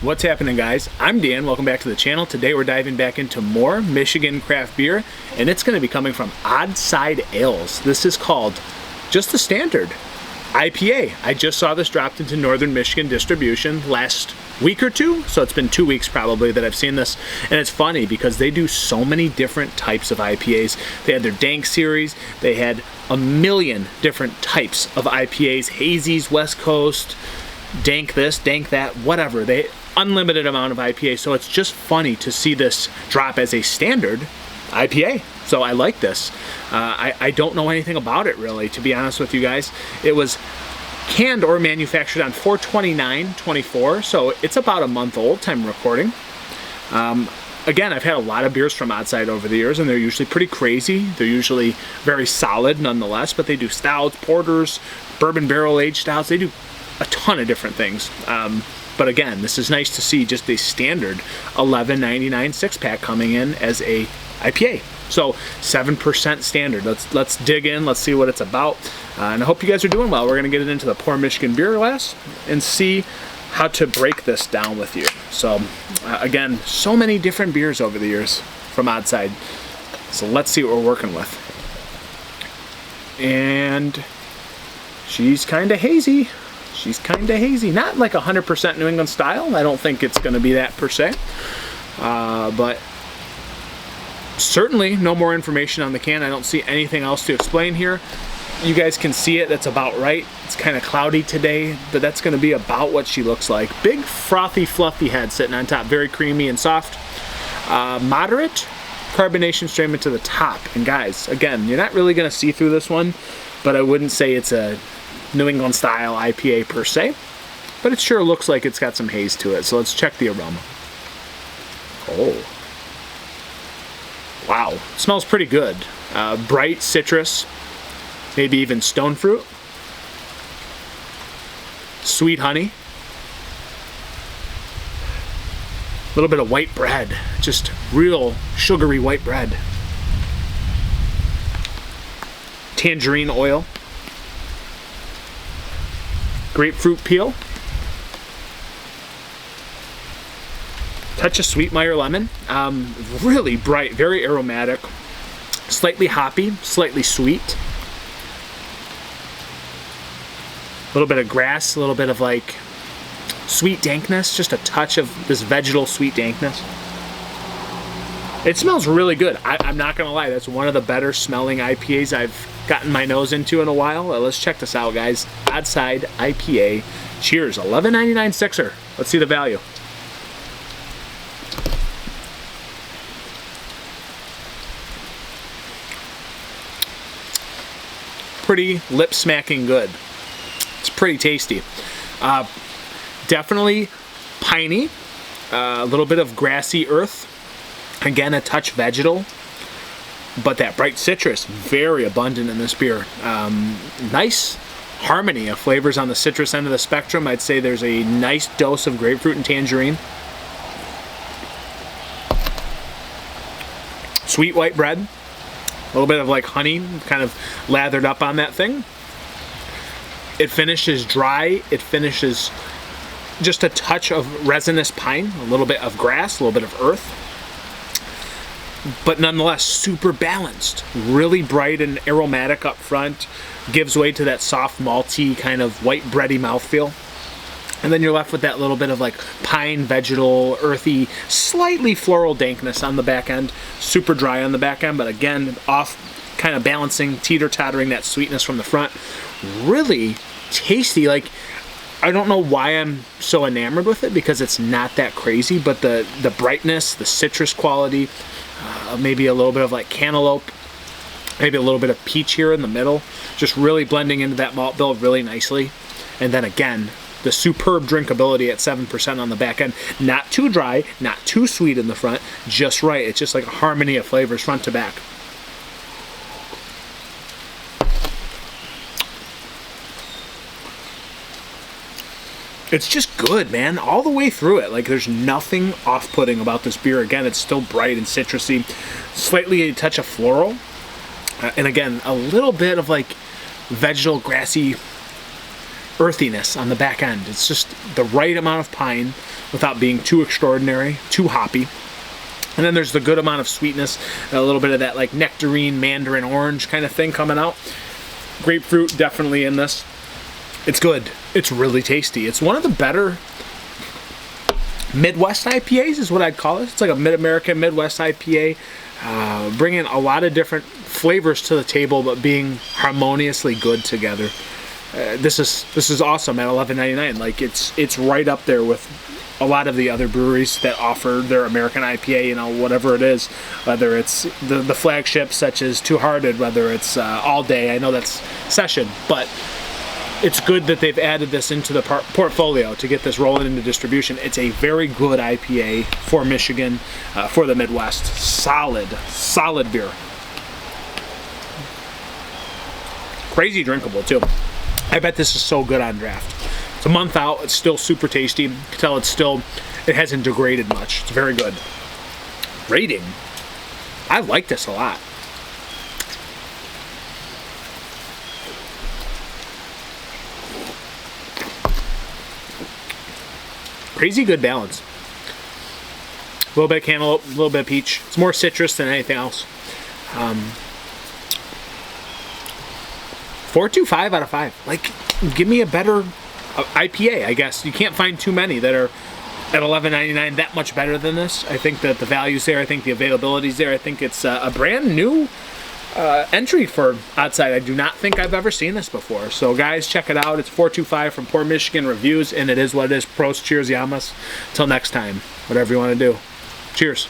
What's happening, guys? I'm Dan. Welcome back to the channel. Today we're diving back into more Michigan craft beer, and it's going to be coming from Odd Side Ales. This is called just the standard IPA. I just saw this dropped into Northern Michigan distribution last week or two, so it's been 2 weeks probably that I've seen this. And it's funny because they do so many different types of IPAs. They had their Dank series, they had a million different types of IPAs, hazies, West Coast, dank this, dank that, whatever. They unlimited amount of IPA, so it's just funny to see this drop as a standard IPA. So I like this. I don't know anything about it really, to be honest with you guys. It was canned or manufactured on 4/29/24, so it's about a month old, time of recording. Again, I've had a lot of beers from Odd Side over the years, and they're usually pretty crazy. They're usually very solid nonetheless, but they do stouts, porters, bourbon barrel-aged stouts. They do a ton of different things. But again, this is nice to see just a standard $11.99 six-pack coming in as a IPA. So 7% standard. Let's dig in. Let's see what it's about. And I hope you guys are doing well. We're going to get it into the Pour Michigan beer glass and see how to break this down with you. So again, so many different beers over the years from Odd Side. So let's see what we're working with. And she's kind of hazy. She's kind of hazy. Not like 100% New England style. I don't think it's going to be that per se. But certainly no more information on the can. I don't see anything else to explain here. You guys can see it. That's about right. It's kind of cloudy today, but that's going to be about what she looks like. Big, frothy, fluffy head sitting on top. Very creamy and soft. Moderate carbonation straight to the top. And guys, again, you're not really going to see through this one, but I wouldn't say it's a New England style IPA per se, but it sure looks like it's got some haze to it. So let's check the aroma. Oh, wow, it smells pretty good. Bright citrus, maybe even stone fruit, sweet honey, a little bit of white bread, just real sugary white bread, tangerine oil, grapefruit peel, touch of sweet Meyer lemon, really bright, very aromatic, slightly hoppy, slightly sweet, a little bit of grass, a little bit of like sweet dankness, just a touch of this vegetal sweet dankness. It smells really good. I'm not gonna lie, that's one of the better smelling IPAs I've gotten my nose into in a while. Let's check this out, guys. Odd Side IPA. Cheers. $11.99 sixer. Let's see the value. Pretty lip smacking good. It's pretty tasty. Definitely piney. A little bit of grassy earth. Again, a touch vegetal, but that bright citrus, very abundant in this beer. Nice harmony of flavors on the citrus end of the spectrum. I'd say there's a nice dose of grapefruit and tangerine. Sweet white bread, a little bit of like honey kind of lathered up on that thing. It finishes dry. It finishes just a touch of resinous pine, a little bit of grass, a little bit of earth. But nonetheless, super balanced. Really bright and aromatic up front. Gives way to that soft, malty, kind of white bready mouthfeel. And then you're left with that little bit of like pine, vegetal, earthy, slightly floral dankness on the back end. Super dry on the back end, but again, off, kind of balancing, teeter-tottering that sweetness from the front. Really tasty. Like, I don't know why I'm so enamored with it, because it's not that crazy, but the brightness, the citrus quality, maybe a little bit of like cantaloupe, maybe a little bit of peach here in the middle, just really blending into that malt bill really nicely. And then again, the superb drinkability at 7% on the back end. Not too dry, not too sweet in the front, just right. It's just like a harmony of flavors front to back. It's just good, man, all the way through it. Like, there's nothing off-putting about this beer. Again, it's still bright and citrusy, slightly a touch of floral, and again, a little bit of like vegetal, grassy earthiness on the back end. It's just the right amount of pine, without being too extraordinary, too hoppy. And then there's the good amount of sweetness, a little bit of that like nectarine, mandarin orange kind of thing coming out. Grapefruit definitely in this. It's good. It's really tasty. It's one of the better Midwest IPAs is what I'd call it. It's like a Mid-American Midwest IPA, bringing a lot of different flavors to the table, but being harmoniously good together. This is awesome at $11.99. Like it's right up there with a lot of the other breweries that offer their American IPA, you know, whatever it is, whether it's the flagships such as Two Hearted, whether it's All Day. I know that's Session, but it's good that they've added this into the portfolio to get this rolling into distribution. It's a very good IPA for Michigan, for the Midwest. Solid beer. Crazy drinkable too. I bet this is so good on draft. It's a month out. It's still super tasty. You can tell it hasn't degraded much. It's very good. Rating. I like this a lot. Crazy good balance. A little bit of cantaloupe, a little bit of peach. It's more citrus than anything else. 4.25 out of 5. Like, give me a better IPA, I guess. You can't find too many that are at $11.99 that much better than this. I think that the value's there. I think the availability's there. I think it's a brand new entry for Oddside. I do not think I've ever seen this before. So guys, check it out. It's 4.25 from Poor Michigan Reviews, and it is what it is. Pros, cheers, yamas. Till next time, whatever you want to do. Cheers.